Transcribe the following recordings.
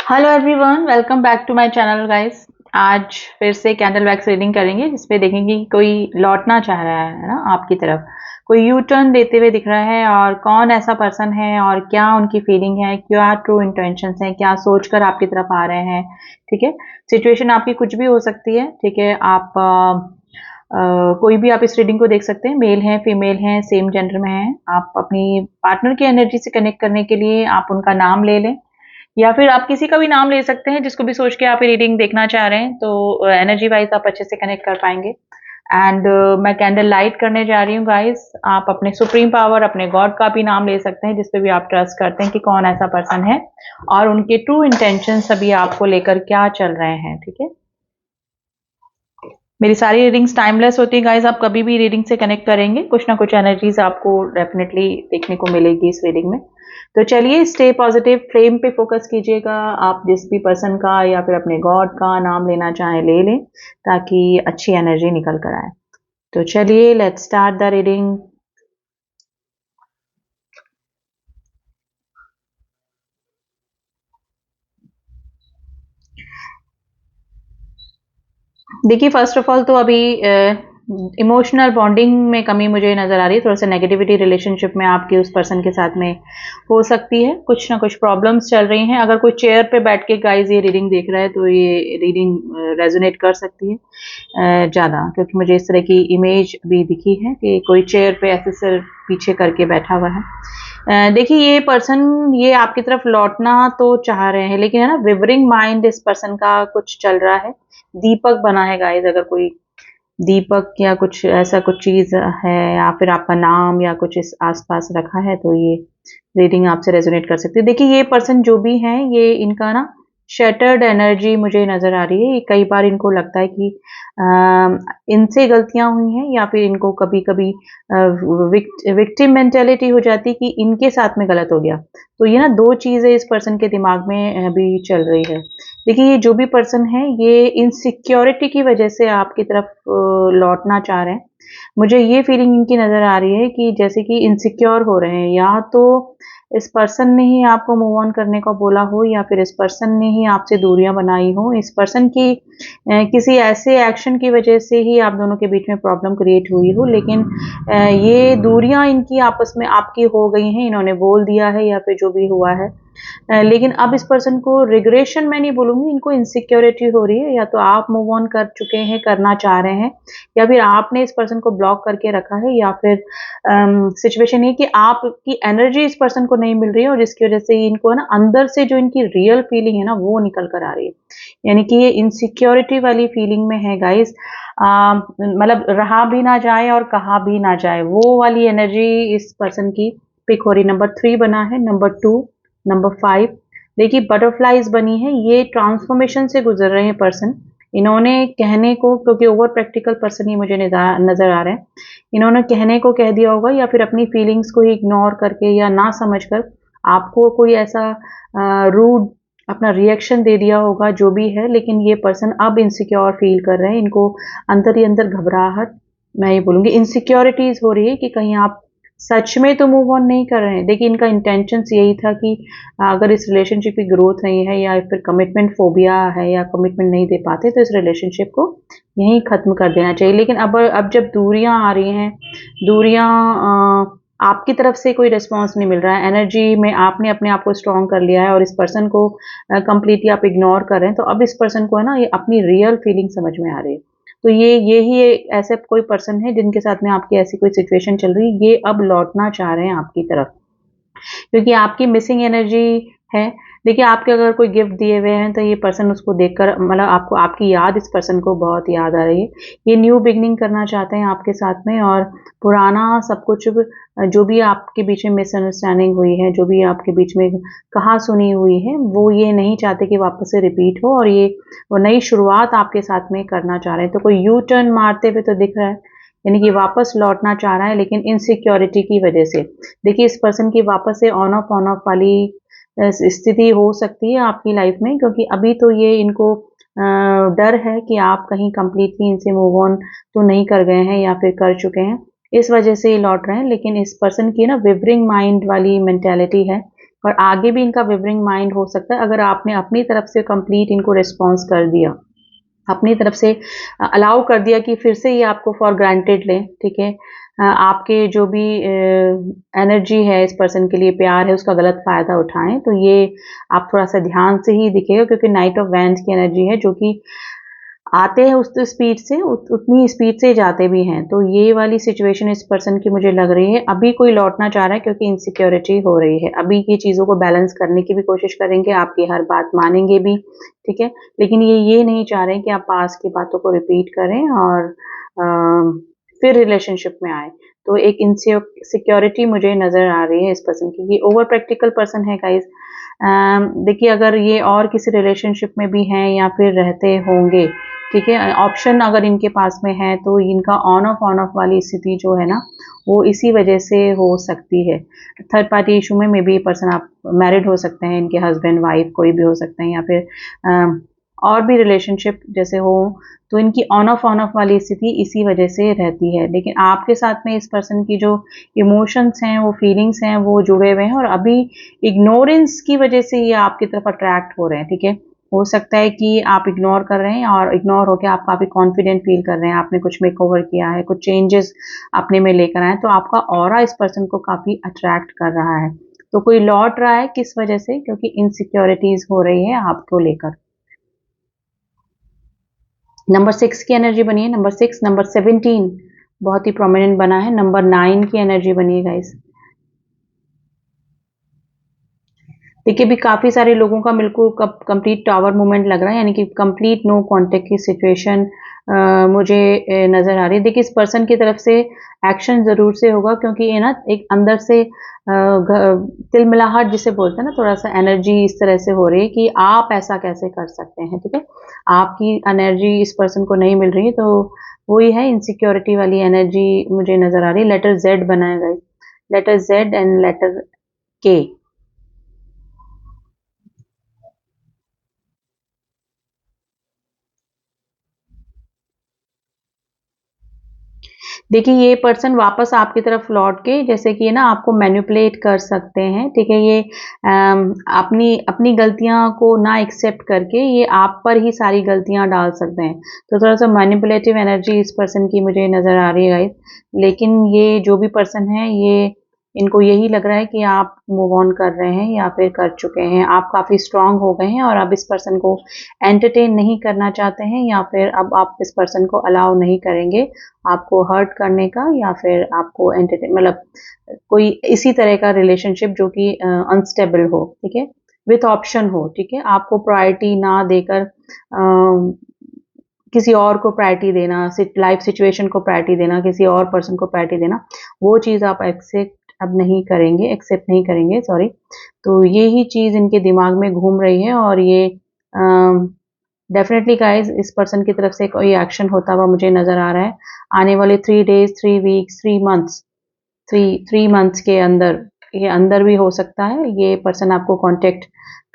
Hello everyone, welcome back to my channel guys. आज फिर से कैंडल वैक्स रीडिंग करेंगे जिसपे देखेंगे कि कोई लौटना चाह रहा है ना आपकी तरफ, कोई यू टर्न लेते हुए दिख रहा है और कौन ऐसा पर्सन है और क्या उनकी फीलिंग है, क्या ट्रू इंटेंशंस हैं, क्या सोचकर आपकी तरफ आ रहे हैं। ठीक है, सिचुएशन आपकी कुछ भी हो सकती है। ठीक है, आप कोई भी आप इस रीडिंग को देख सकते हैं, मेल है फीमेल है सेम जेंडर में है। आप अपनी पार्टनर की एनर्जी से कनेक्ट करने के लिए आप उनका नाम ले लें या फिर आप किसी का भी नाम ले सकते हैं जिसको भी सोच के आप ये रीडिंग देखना चाह रहे हैं, तो एनर्जी वाइज आप अच्छे से कनेक्ट कर पाएंगे। एंड मैं कैंडल लाइट करने जा रही हूँ गाइस। आप अपने सुप्रीम पावर, अपने गॉड का भी नाम ले सकते हैं जिसपे भी आप ट्रस्ट करते हैं कि कौन ऐसा पर्सन है और उनके ट्रू इंटेंशन अभी आपको लेकर क्या चल रहे हैं। ठीक है, मेरी सारी रीडिंग्स टाइमलेस होती है गाइस। आप कभी भी रीडिंग से कनेक्ट करेंगे, कुछ ना कुछ एनर्जीज आपको डेफिनेटली देखने को मिलेगी इस रीडिंग में। तो चलिए, स्टे पॉजिटिव, फ्लेम पे फोकस कीजिएगा। आप जिस भी पर्सन का या फिर अपने गॉड का नाम लेना चाहें ले लें ताकि अच्छी एनर्जी निकल कर आए। तो चलिए, लेट्स स्टार्ट द रीडिंग। देखिए, फर्स्ट ऑफ ऑल तो अभी इमोशनल बॉन्डिंग में कमी मुझे नज़र आ रही है। थोड़ा सा नेगेटिविटी रिलेशनशिप में आपकी उस पर्सन के साथ में हो सकती है। कुछ ना कुछ प्रॉब्लम्स चल रही हैं। अगर कोई चेयर पे बैठ के गाइज ये रीडिंग देख रहा है तो ये रीडिंग रेजोनेट कर सकती है ज़्यादा, क्योंकि मुझे इस तरह की इमेज भी दिखी है कि कोई चेयर पे ऐसे सिर पीछे करके बैठा हुआ है। देखिए, ये पर्सन ये आपकी तरफ लौटना तो चाह रहे हैं, लेकिन है ना, विवरिंग माइंड इस पर्सन का कुछ चल रहा है। दीपक बना है गाइस, अगर कोई दीपक या कुछ ऐसा कुछ चीज है या फिर आपका नाम या कुछ इस आसपास रखा है तो ये रीडिंग आपसे रेजोनेट कर सकती है। देखिए, ये पर्सन जो भी है ये इनका ना शटर्ड एनर्जी मुझे नजर आ रही है। कई बार इनको लगता है कि इनसे गलतियां हुई हैं या फिर इनको कभी कभी विक्टिम मेंटेलिटी हो जाती है कि इनके साथ में गलत हो गया। तो ये ना दो चीजें इस पर्सन के दिमाग में अभी चल रही है। देखिए, ये जो भी पर्सन है ये इनसिक्योरिटी की वजह से आपकी तरफ लौटना चाह रहे हैं। मुझे ये फीलिंग इनकी नजर आ रही है कि जैसे कि इनसिक्योर हो रहे हैं, या तो इस पर्सन ने ही आपको मूव ऑन करने को बोला हो या फिर इस पर्सन ने ही आपसे दूरियां बनाई हो। इस पर्सन की किसी ऐसे एक्शन की वजह से ही आप दोनों के बीच में प्रॉब्लम क्रिएट हुई हो, लेकिन ये दूरियां इनकी आपस में आपकी हो गई हैं, इन्होंने बोल दिया है या फिर जो भी हुआ है। लेकिन अब इस पर्सन को रिग्रेशन मैं नहीं बोलूंगी, इनको इनसिक्योरिटी हो रही है। या तो आप मूव ऑन कर चुके हैं, करना चाह रहे हैं, या फिर आपने इस पर्सन को ब्लॉक करके रखा है, या फिर सिचुएशन ये कि आपकी एनर्जी इस पर्सन को नहीं मिल रही है और जिसकी वजह से इनको है ना अंदर से जो इनकी रियल फीलिंग है ना वो निकल कर आ रही है। यानी कि ये इनसिक्योरिटी वाली फीलिंग में है गाइस। मतलब रहा भी ना जाए और कहा भी ना जाए, वो वाली एनर्जी इस पर्सन की पिक हो रही। नंबर 3 बना है, नंबर 2, नंबर 5। देखिए, बटरफ्लाइज बनी है। ये ट्रांसफॉर्मेशन से गुजर रहे हैं पर्सन। इन्होंने कहने को, क्योंकि ओवर प्रैक्टिकल पर्सन ही मुझे नजर आ रहे हैं, इन्होंने कहने को कह दिया होगा या फिर अपनी फीलिंग्स को ही इग्नोर करके या ना समझकर आपको कोई ऐसा रूड अपना रिएक्शन दे दिया होगा, जो भी है। लेकिन ये पर्सन अब इनसिक्योर फील कर रहे हैं, इनको अंदर ही अंदर घबराहट, मैं ये बोलूंगी इनसिक्योरिटीज हो रही है कि कहीं आप सच में तो मूव ऑन नहीं कर रहे हैं। देखिए, इनका इंटेंशन यही था कि अगर इस रिलेशनशिप की ग्रोथ नहीं है या फिर कमिटमेंट फोबिया है या कमिटमेंट नहीं दे पाते तो इस रिलेशनशिप को यहीं खत्म कर देना चाहिए। लेकिन अब जब दूरियां आ रही हैं, दूरियां आपकी तरफ से कोई रिस्पॉन्स नहीं मिल रहा है, एनर्जी में आपने अपने आप को स्ट्रॉन्ग कर लिया है और इस पर्सन को कंप्लीटली आप इग्नोर कर रहे हैं, तो अब इस पर्सन को है ना ये अपनी रियल फीलिंग समझ में आ रही है। तो ये ऐसे कोई पर्सन है जिनके साथ में आपकी ऐसी कोई सिचुएशन चल रही है, ये अब लौटना चाह रहे हैं आपकी तरफ, क्योंकि आपकी मिसिंग एनर्जी है। देखिए, आपके अगर कोई गिफ्ट दिए हुए हैं तो ये पर्सन उसको देखकर, मतलब आपको आपकी याद इस पर्सन को बहुत याद आ रही है। ये न्यू बिगनिंग करना चाहते हैं आपके साथ में, और पुराना सब कुछ जो भी आपके बीच में मिसअंडरस्टैंडिंग हुई है, जो भी आपके बीच में कहा सुनी हुई है, वो ये नहीं चाहते कि वापस से रिपीट हो, और ये वो नई शुरुआत आपके साथ में करना चाह रहे हैं। तो कोई यू टर्न मारते हुए तो दिख रहा है, यानी कि वापस लौटना चाह रहा है, लेकिन इनसिक्योरिटी की वजह से। देखिए, इस पर्सन की वापस से ऑन ऑफ वाली स्थिति हो सकती है आपकी लाइफ में, क्योंकि अभी तो ये इनको डर है कि आप कहीं कंप्लीटली इनसे मूव ऑन तो नहीं कर गए हैं या फिर कर चुके हैं, इस वजह से ये लौट रहे हैं। लेकिन इस पर्सन की ना विवरिंग माइंड वाली मेंटेलिटी है और आगे भी इनका विवरिंग माइंड हो सकता है अगर आपने अपनी तरफ से कंप्लीट इनको रिस्पॉन्स कर दिया, अपनी तरफ से अलाउ कर दिया कि फिर से ये आपको फॉर ग्रांटेड लें, ठीक है। आपके जो भी एनर्जी है इस पर्सन के लिए, प्यार है, उसका गलत फ़ायदा उठाएं, तो ये आप थोड़ा सा ध्यान से ही दिखेगा, क्योंकि नाइट ऑफ वैंड्स की एनर्जी है जो कि आते हैं उस स्पीड से, उतनी स्पीड से जाते भी हैं। तो ये वाली सिचुएशन इस पर्सन की मुझे लग रही है। अभी कोई लौटना चाह रहा है क्योंकि इनसिक्योरिटी हो रही है, अभी ये चीज़ों को बैलेंस करने की भी कोशिश करेंगे, आपकी हर बात मानेंगे भी, ठीक है। लेकिन ये नहीं चाह रहे हैं कि आप पास की बातों को रिपीट करें और फिर रिलेशनशिप में आए। तो एक इनसिक्योरिटी मुझे नज़र आ रही है इस पर्सन की। ये ओवर प्रैक्टिकल पर्सन है गाइज। देखिए, अगर ये और किसी रिलेशनशिप में भी हैं या फिर रहते होंगे, ठीक है, ऑप्शन अगर इनके पास में है, तो इनका ऑन ऑफ वाली स्थिति जो है ना, वो इसी वजह से हो सकती है। थर्ड पार्टी इशू में मे बी पर्सन आप मैरिड हो सकते हैं, इनके हस्बैंड वाइफ कोई भी हो सकते हैं, या फिर और भी रिलेशनशिप जैसे हो, तो इनकी ऑन ऑफ वाली स्थिति इसी वजह से रहती है। लेकिन आपके साथ में इस पर्सन की जो इमोशंस हैं, वो फीलिंग्स हैं, वो जुड़े हुए हैं, और अभी इग्नोरेंस की वजह से ये आपकी तरफ अट्रैक्ट हो रहे हैं, ठीक है। हो सकता है कि आप इग्नोर कर रहे हैं और इग्नोर होकर आप काफ़ी कॉन्फिडेंट फील कर रहे हैं, आपने कुछ मेकओवर किया है, कुछ चेंजेस अपने में लेकर आए, तो आपका ऑरा इस पर्सन को काफ़ी अट्रैक्ट कर रहा है। तो कोई लौट रहा है, किस वजह से? क्योंकि इनसिक्योरिटीज हो रही है आपको लेकर। नंबर 6 की एनर्जी बनी है, नंबर 6, नंबर 17 बहुत ही प्रोमिनेंट बना है, नंबर 9 की एनर्जी बनी है गाइस। देखिए, भी काफ़ी सारे लोगों का मेरे को कंप्लीट टावर मूवमेंट लग रहा है, यानी कि कंप्लीट नो कांटेक्ट की सिचुएशन मुझे नज़र आ रही है। देखिए, इस पर्सन की तरफ से एक्शन ज़रूर से होगा, क्योंकि ये ना एक अंदर से तिलमिलाहट जिसे बोलते हैं ना, थोड़ा सा एनर्जी इस तरह से हो रही है कि आप ऐसा कैसे कर सकते हैं, ठीक है। आपकी एनर्जी इस पर्सन को नहीं मिल रही है, तो वही है इनसिक्योरिटी वाली एनर्जी मुझे नज़र आ रही है। लेटर जेड बना है guys, letter Z and letter K. देखिए, ये पर्सन वापस आपकी तरफ लौट के जैसे कि ना आपको मैनिपुलेट कर सकते हैं, ठीक है। ये अपनी अपनी गलतियां को ना एक्सेप्ट करके ये आप पर ही सारी गलतियां डाल सकते हैं। तो थोड़ा सा मैनिपुलेटिव एनर्जी इस पर्सन की मुझे नज़र आ रही है गाइस। लेकिन ये जो भी पर्सन है, ये इनको यही लग रहा है कि आप मूव ऑन कर रहे हैं या फिर कर चुके हैं, आप काफ़ी स्ट्रांग हो गए हैं और अब इस पर्सन को एंटरटेन नहीं करना चाहते हैं, या फिर अब आप इस पर्सन को अलाउ नहीं करेंगे आपको हर्ट करने का, या फिर आपको एंटरटेन मतलब कोई इसी तरह का रिलेशनशिप जो कि अनस्टेबल हो, ठीक है, विथ ऑप्शन हो, ठीक है। आपको प्रायोरिटी ना देकर किसी और को प्रायोरिटी देना, लाइफ सिचुएशन को प्रायोरिटी देना, किसी और पर्सन को प्रायोरिटी देना, वो चीज़ आप एक्सेप्ट नहीं करेंगे, सॉरी। तो ये ही चीज़ इनके दिमाग में घूम रही है, और ये डेफिनेटली गाइज इस पर्सन की तरफ से कोई एक्शन होता हुआ मुझे नज़र आ रहा है। आने वाले 3 days, 3 weeks, 3 months, three months के अंदर, ये अंदर भी हो सकता है, ये पर्सन आपको कांटेक्ट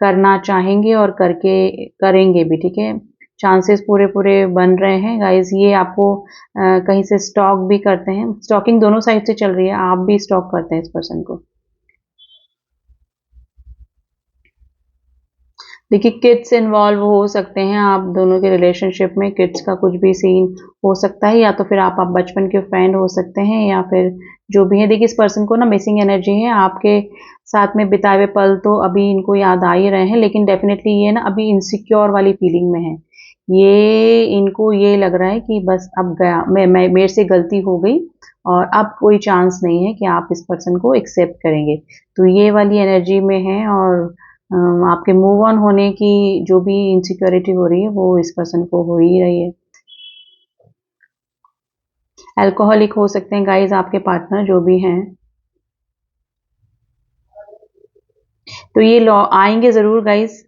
करना चाहेंगे और करके करेंगे भी, ठीक है। चांसेस पूरे पूरे बन रहे हैं गाइज। ये आपको कहीं से स्टॉक भी करते हैं, स्टॉकिंग दोनों साइड से चल रही है, आप भी स्टॉक करते हैं इस पर्सन को। देखिए, किड्स इन्वॉल्व हो सकते हैं आप दोनों के रिलेशनशिप में, किड्स का कुछ भी सीन हो सकता है, या तो फिर आप बचपन के फ्रेंड हो सकते हैं, या फिर जो भी है। देखिए, इस पर्सन को ना मिसिंग एनर्जी है, आपके साथ में बिताए हुए पल तो अभी इनको याद आ ही रहे हैं, लेकिन डेफिनेटली ये ना अभी इनसिक्योर वाली फीलिंग में है। ये इनको ये लग रहा है कि बस अब गया, मैं मेरे से गलती हो गई और अब कोई चांस नहीं है कि आप इस पर्सन को एक्सेप्ट करेंगे। तो ये वाली एनर्जी में है, और आपके मूव ऑन होने की जो भी इनसिक्योरिटी हो रही है, वो इस पर्सन को हो ही रही है। अल्कोहलिक हो सकते हैं गाइज आपके पार्टनर जो भी हैं, तो ये लॉ आएंगे ज़रूर गाइज।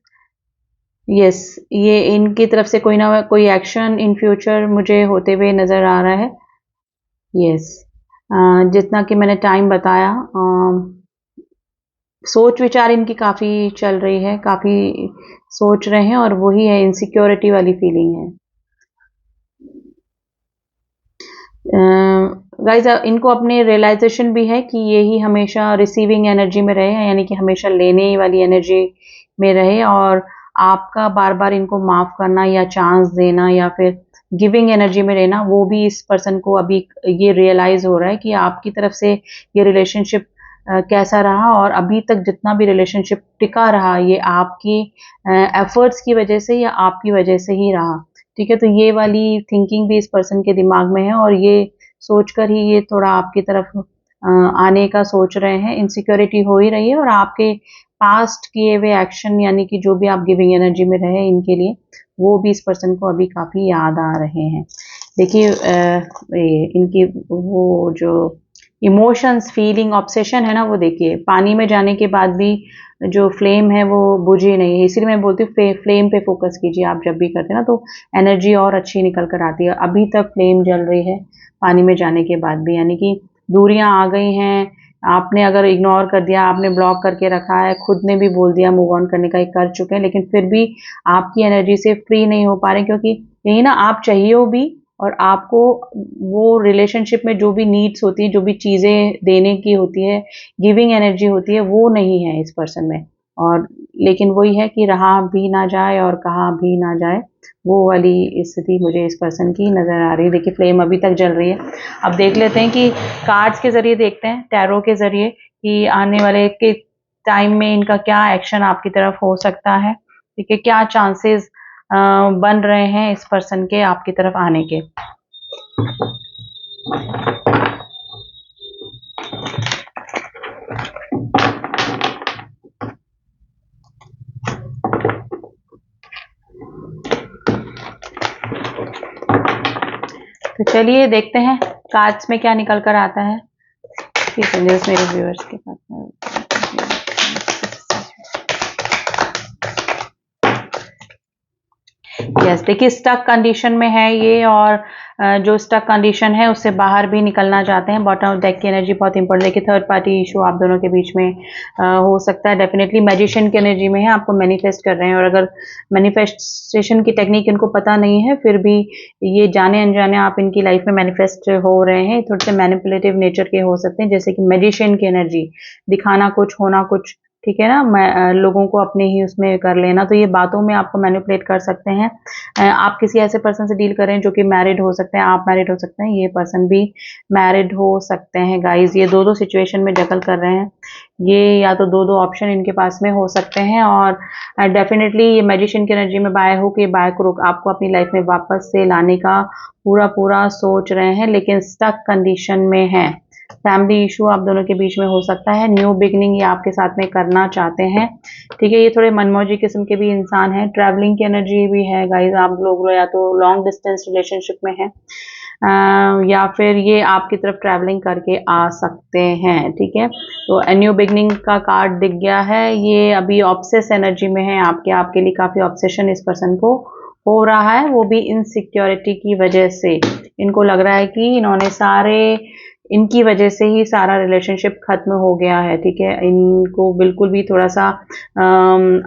यस, ये इनकी तरफ से कोई ना कोई एक्शन इन फ्यूचर मुझे होते हुए नज़र आ रहा है। यस, जितना कि मैंने टाइम बताया, सोच विचार इनकी काफ़ी चल रही है, काफ़ी सोच रहे हैं, और वही है इनसिक्योरिटी वाली फीलिंग है। गाइज इनको अपने रियलाइजेशन भी है कि यही हमेशा रिसीविंग एनर्जी में रहे, यानी कि हमेशा लेने वाली एनर्जी में रहे, और आपका बार बार इनको माफ करना या चांस देना या फिर गिविंग एनर्जी में रहना, वो भी इस पर्सन को अभी ये रियलाइज हो रहा है कि आपकी तरफ से ये रिलेशनशिप कैसा रहा, और अभी तक जितना भी रिलेशनशिप टिका रहा ये आपकी एफर्ट्स की वजह से या आपकी वजह से ही रहा। ठीक है, तो ये वाली थिंकिंग भी इस पर्सन के दिमाग में है, और ये सोचकर ही ये थोड़ा आपकी तरफ आने का सोच रहे हैं। इनसिक्योरिटी हो ही रही है, और आपके पास्ट किए हुए एक्शन, यानी कि जो भी आप गिविंग एनर्जी में रहे इनके लिए, वो भी इस पर्सन को अभी काफ़ी याद आ रहे हैं। देखिए इनकी वो जो इमोशंस, फीलिंग, ऑब्सेशन है ना, वो देखिए पानी में जाने के बाद भी जो फ्लेम है वो बुझी नहीं है। इसीलिए मैं बोलती हूँ फ्लेम पे फोकस कीजिए आप जब भी करते हैं ना, तो एनर्जी और अच्छी निकल कर आती है। अभी तक फ्लेम जल रही है पानी में जाने के बाद भी, यानी कि दूरियां आ गई हैं। आपने अगर इग्नोर कर दिया, आपने ब्लॉक करके रखा है, खुद ने भी बोल दिया मूव ऑन करने का, एक कर चुके हैं, लेकिन फिर भी आपकी एनर्जी से फ्री नहीं हो पा रहे, क्योंकि यही ना, आप चाहिए भी, और आपको वो रिलेशनशिप में जो भी नीड्स होती है, जो भी चीज़ें देने की होती है, गिविंग एनर्जी होती है, वो नहीं है इस पर्सन में। और लेकिन वही है कि रहा भी ना जाए और कहा भी ना जाए, वो वाली स्थिति मुझे इस पर्सन की नज़र आ रही है। देखिए फ्लेम अभी तक जल रही है। अब देख लेते हैं कि कार्ड्स के ज़रिए देखते हैं, टैरो के ज़रिए, कि आने वाले के टाइम में इनका क्या एक्शन आपकी तरफ हो सकता है। ठीक है, क्या चांसेस बन रहे हैं इस पर्सन के आपकी तरफ आने के। तो चलिए देखते हैं कार्ड्स में क्या निकल कर आता है। मेरे व्यूअर्स के पास यस, देखिए स्टक कंडीशन में है ये, और जो स्टक कंडीशन है उससे बाहर भी निकलना चाहते हैं। बॉटम ऑफ डेक की एनर्जी बहुत इंपॉर्टेंट। देखिए थर्ड पार्टी इशू आप दोनों के बीच में हो सकता है। डेफिनेटली मैजिशियन की एनर्जी में है, आपको मैनिफेस्ट कर रहे हैं, और अगर मैनिफेस्टेशन की टेक्निक इनको पता नहीं है, फिर भी ये जाने अनजाने आप इनकी लाइफ में मैनिफेस्ट हो रहे हैं। थोड़े से मैनिपुलेटिव नेचर के हो सकते हैं, जैसे कि मैजिशियन की एनर्जी, दिखाना कुछ, होना कुछ, ठीक है ना, मैं लोगों को अपने ही उसमें कर लेना, तो ये बातों में आपको मैनिपुलेट कर सकते हैं। आप किसी ऐसे पर्सन से डील करें जो कि मैरिड हो सकते हैं, आप मैरिड हो सकते हैं, ये पर्सन भी मैरिड हो सकते हैं। गाइज ये दो सिचुएशन में दखल कर रहे हैं, ये या तो दो ऑप्शन इनके पास में हो सकते हैं, और डेफिनेटली ये मैजिशियन की एनर्जी में बाय हो कि बाय को आपको अपनी लाइफ में वापस से लाने का पूरा सोच रहे हैं, लेकिन स्टक कंडीशन में है। फैमिली इशू आप दोनों के बीच में हो सकता है। न्यू बिगनिंग ये आपके साथ में करना चाहते हैं। ठीक है, ये थोड़े मनमौजी किस्म के भी इंसान हैं। ट्रैवलिंग की एनर्जी भी है गाइज, आप लोग या तो लॉन्ग डिस्टेंस रिलेशनशिप में है, या फिर ये आपकी तरफ ट्रैवलिंग करके आ सकते हैं। ठीक है, तो न्यू बिगनिंग का कार्ड दिख गया है। ये अभी ऑब्सेस एनर्जी में है, आपके लिए काफी ऑब्सेशन इस पर्सन को हो रहा है, वो भी इनसिक्योरिटी की वजह से। इनको लग रहा है कि इनकी वजह से ही सारा रिलेशनशिप खत्म हो गया है। ठीक है, इनको बिल्कुल भी थोड़ा सा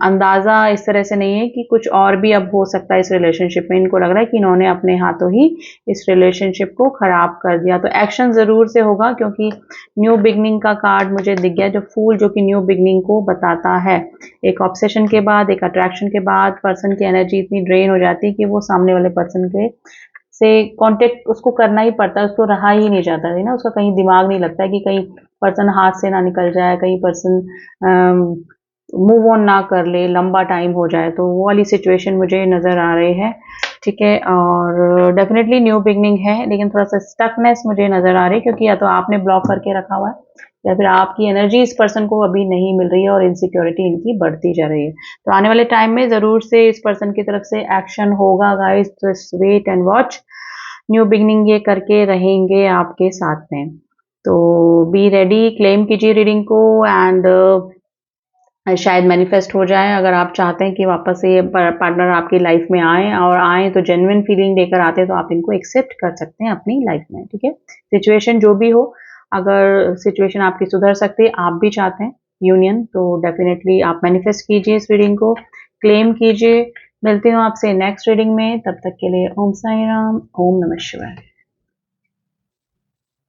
अंदाजा इस तरह से नहीं है कि कुछ और भी अब हो सकता है इस रिलेशनशिप में। इनको लग रहा है कि इन्होंने अपने हाथों ही इस रिलेशनशिप को खराब कर दिया। तो एक्शन जरूर से होगा, क्योंकि न्यू बिगनिंग का कार्ड मुझे दिख गया, जो फूल, जो कि न्यू बिगनिंग को बताता है। एक ऑब्सेशन के बाद, एक अट्रैक्शन के बाद पर्सन की एनर्जी इतनी ड्रेन हो जाती है कि वो सामने वाले पर्सन के से कांटेक्ट उसको करना ही पड़ता है, उसको रहा ही नहीं जाता है ना, उसका कहीं दिमाग नहीं लगता है कि कहीं पर्सन हाथ से ना निकल जाए, कहीं पर्सन मूव ऑन ना कर ले, लंबा टाइम हो जाए, तो वो वाली सिचुएशन मुझे नज़र आ रही है। ठीक है, और डेफिनेटली न्यू बिगनिंग है, लेकिन थोड़ा सा स्टकनेस मुझे नज़र आ रही है, क्योंकि या तो आपने ब्लॉक करके रखा हुआ है, या फिर आपकी एनर्जी इस पर्सन को अभी नहीं मिल रही है, और इनसिक्योरिटी इनकी बढ़ती जा रही है। तो आने वाले टाइम में ज़रूर से इस पर्सन की तरफ से एक्शन होगा guys, just wait and watch. New beginning ये करके रहेंगे आपके साथ में, तो बी रेडी, क्लेम कीजिए रीडिंग को, एंड शायद मैनिफेस्ट हो जाए। अगर आप चाहते हैं कि वापस से ये पार्टनर आपकी लाइफ में आए, और आए तो जेन्युइन फीलिंग लेकर आते हैं, तो आप इनको एक्सेप्ट कर सकते हैं अपनी लाइफ में। ठीक है, सिचुएशन जो भी हो, अगर सिचुएशन आपकी सुधर सकती है, आप भी चाहते हैं यूनियन, तो डेफिनेटली आप मैनिफेस्ट कीजिए इस रीडिंग को, क्लेम कीजिए। मिलती हूँ आपसे नेक्स्ट रीडिंग में, तब तक के लिए ओम साई राम, ओम नमः शिवाय।